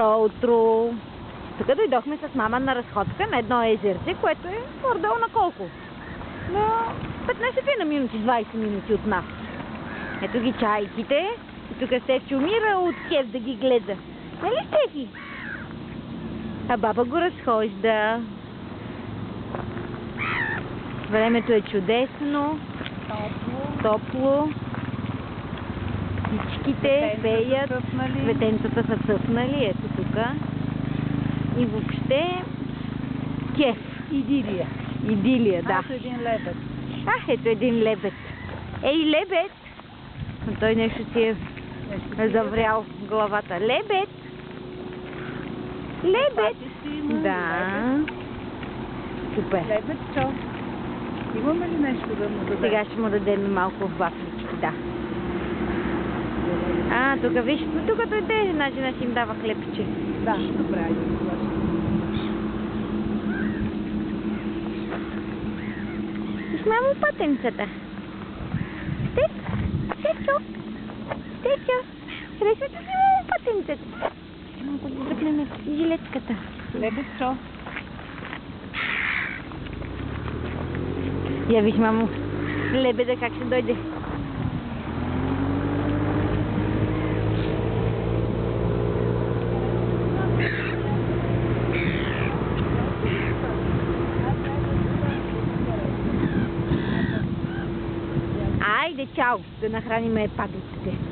Утро. Тук дойдохме с мама на разходка на едно езерце, което е горе-долу на колко? На 15 на минути, 20 минути от нас. Ето ги чайките. И тук Стефчо умира от кеф да ги гледа. Нали, Стефи? А баба го разхожда. Времето е чудесно. Топло. Птичките пеят. Цветенцата са цъфнали. Ето тук. И въобще кеф. Идилия. Идилия, да. Ето един лебед. Ето един лебед. Ей, лебед! Но той нещо си е заврял в главата. Лебед! Лебед! Да. Супер. Лебедчо. Имаме ли нещо да му дадем? Сега ще му дадем малко вафлички, да. Тук виж, тук дойде, значи си им дава хлебче. Да, добре. Виж, мамо, пътенцата. Стефчо! Стефчо! Харесвате си, мамо, пътенцата? Малко да дръпнем жилетката. Лебедчо. Я виж, мамо, лебеда как ще дойде. Айде, чао, да нахраним патиците.